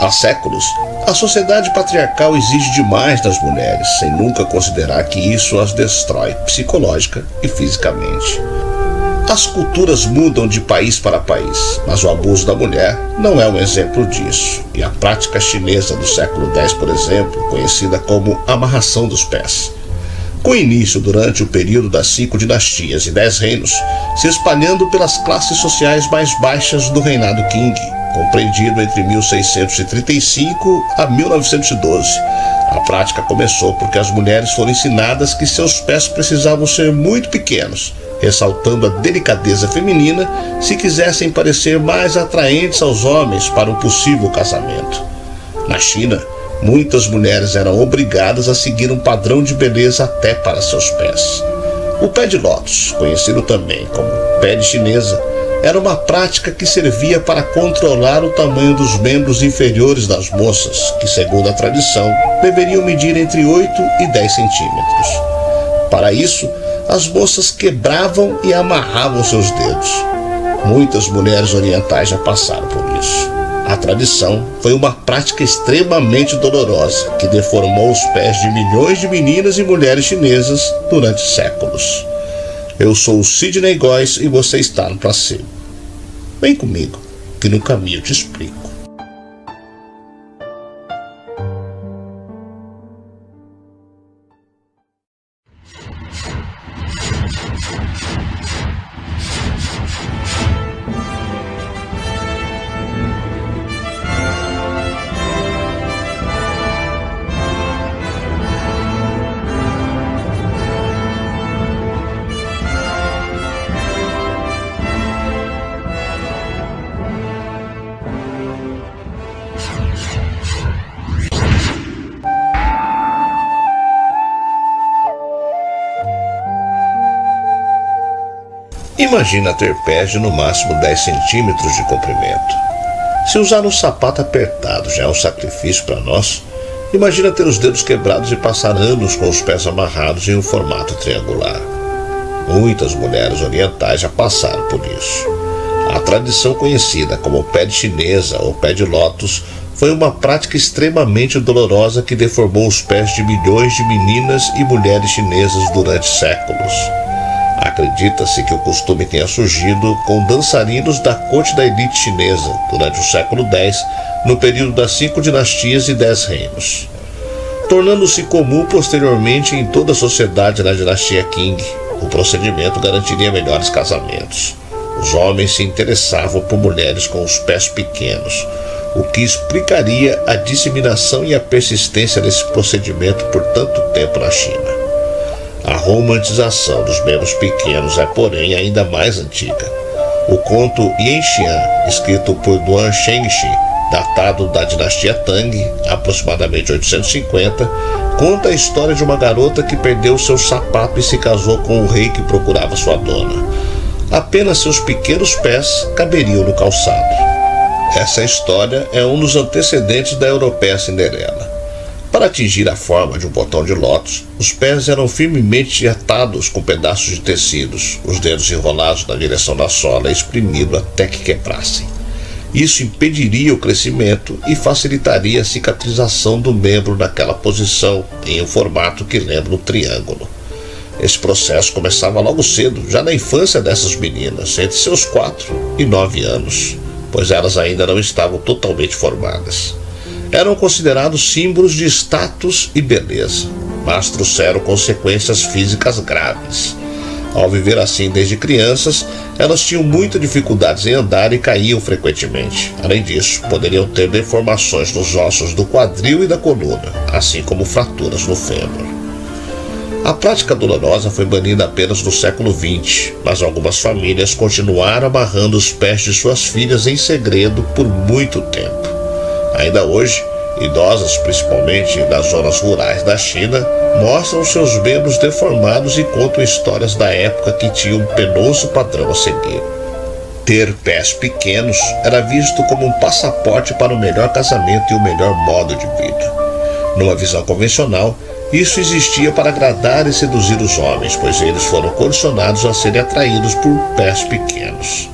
Há séculos, a sociedade patriarcal exige demais das mulheres, sem nunca considerar que isso as destrói psicológica e fisicamente. As culturas mudam de país para país, mas o abuso da mulher não é um exemplo disso. E a prática chinesa do século X, por exemplo, conhecida como amarração dos pés, com início durante o período das 5 dinastias e 10 reinos, se espalhando pelas classes sociais mais baixas do reinado Qing, compreendido entre 1635 a 1912. A prática começou porque as mulheres foram ensinadas que seus pés precisavam ser muito pequenos, ressaltando a delicadeza feminina se quisessem parecer mais atraentes aos homens para um possível casamento. Na China, muitas mulheres eram obrigadas a seguir um padrão de beleza até para seus pés. O pé de lótus, conhecido também como pé de chinesa, era uma prática que servia para controlar o tamanho dos membros inferiores das moças, que, segundo a tradição, deveriam medir entre 8 e 10 centímetros. Para isso, as moças quebravam e amarravam seus dedos. Muitas mulheres orientais já passaram por isso. A tradição foi uma prática extremamente dolorosa que deformou os pés de milhões de meninas e mulheres chinesas durante séculos. Eu sou o Sidney Góes e você está no Placebo. Vem comigo, que no caminho eu te explico. Imagina ter pés de no máximo 10 centímetros de comprimento. Se usar um sapato apertado já é um sacrifício para nós, imagina ter os dedos quebrados e passar anos com os pés amarrados em um formato triangular. Muitas mulheres orientais já passaram por isso. A tradição conhecida como pé de chinesa ou pé de lótus foi uma prática extremamente dolorosa que deformou os pés de milhões de meninas e mulheres chinesas durante séculos. Acredita-se que o costume tenha surgido com dançarinos da corte da elite chinesa durante o século X, no período das 5 dinastias e 10 reinos, tornando-se comum posteriormente em toda a sociedade na dinastia Qing. O procedimento garantiria melhores casamentos. Os homens se interessavam por mulheres com os pés pequenos, o que explicaria a disseminação e a persistência desse procedimento por tanto tempo na China. A romantização dos membros pequenos é, porém, ainda mais antiga. O conto Yanxian, escrito por Duan Shengxi, datado da dinastia Tang, aproximadamente 850, conta a história de uma garota que perdeu seu sapato e se casou com o rei que procurava sua dona. Apenas seus pequenos pés caberiam no calçado. Essa história é um dos antecedentes da europeia Cinderela. Para atingir a forma de um botão de lótus, os pés eram firmemente atados com pedaços de tecidos, os dedos enrolados na direção da sola e espremidos até que quebrassem. Isso impediria o crescimento e facilitaria a cicatrização do membro naquela posição, em um formato que lembra um triângulo. Esse processo começava logo cedo, já na infância dessas meninas, entre seus 4 e 9 anos, pois elas ainda não estavam totalmente formadas. Eram considerados símbolos de status e beleza, mas trouxeram consequências físicas graves. Ao viver assim desde crianças, elas tinham muitas dificuldades em andar e caíam frequentemente. Além disso, poderiam ter deformações nos ossos do quadril e da coluna, assim como fraturas no fêmur. A prática dolorosa foi banida apenas no século XX, mas algumas famílias continuaram amarrando os pés de suas filhas em segredo por muito tempo. Ainda hoje, idosas, principalmente das zonas rurais da China, mostram seus membros deformados e contam histórias da época que tinham um penoso padrão a seguir. Ter pés pequenos era visto como um passaporte para o melhor casamento e o melhor modo de vida. Numa visão convencional, isso existia para agradar e seduzir os homens, pois eles foram condicionados a serem atraídos por pés pequenos.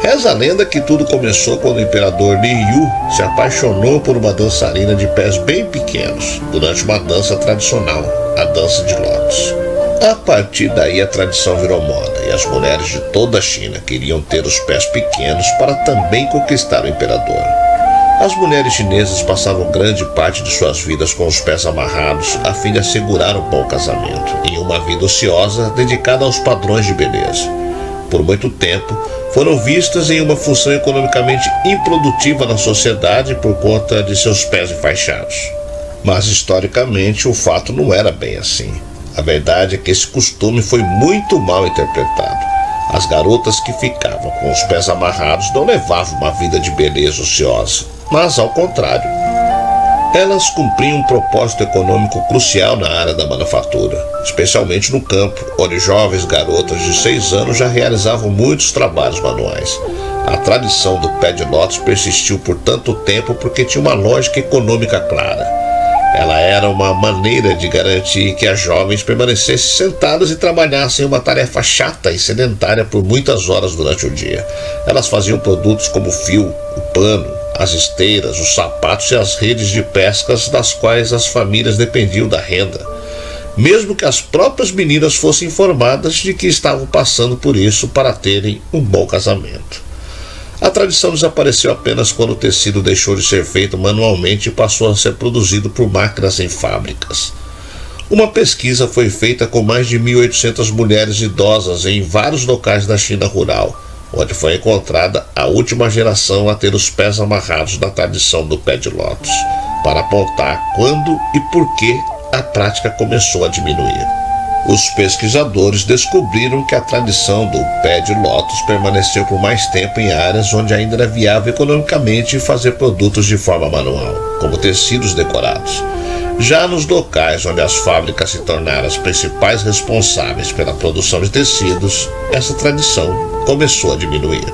Reza a lenda que tudo começou quando o imperador Liu se apaixonou por uma dançarina de pés bem pequenos, durante uma dança tradicional, a dança de lótus. A partir daí a tradição virou moda e as mulheres de toda a China queriam ter os pés pequenos para também conquistar o imperador. As mulheres chinesas passavam grande parte de suas vidas com os pés amarrados a fim de assegurar um bom casamento e uma vida ociosa dedicada aos padrões de beleza. Por muito tempo, foram vistas em uma função economicamente improdutiva na sociedade por conta de seus pés enfaixados. Mas, historicamente, o fato não era bem assim. A verdade é que esse costume foi muito mal interpretado. As garotas que ficavam com os pés amarrados não levavam uma vida de beleza ociosa, mas ao contrário. Elas cumpriam um propósito econômico crucial na área da manufatura, especialmente no campo, onde jovens garotas de 6 anos já realizavam muitos trabalhos manuais. A tradição do pé de lótus persistiu por tanto tempo porque tinha uma lógica econômica clara. Ela era uma maneira de garantir que as jovens permanecessem sentadas e trabalhassem em uma tarefa chata e sedentária por muitas horas durante o dia. Elas faziam produtos como o fio, o pano, as esteiras, os sapatos e as redes de pescas das quais as famílias dependiam da renda, mesmo que as próprias meninas fossem informadas de que estavam passando por isso para terem um bom casamento. A tradição desapareceu apenas quando o tecido deixou de ser feito manualmente e passou a ser produzido por máquinas em fábricas. Uma pesquisa foi feita com mais de 1.800 mulheres idosas em vários locais da China rural, onde foi encontrada a última geração a ter os pés amarrados na tradição do pé de lótus, para apontar quando e por que a prática começou a diminuir. Os pesquisadores descobriram que a tradição do pé de lótus permaneceu por mais tempo em áreas onde ainda era viável economicamente fazer produtos de forma manual, como tecidos decorados. Já nos locais onde as fábricas se tornaram as principais responsáveis pela produção de tecidos, essa tradição começou a diminuir.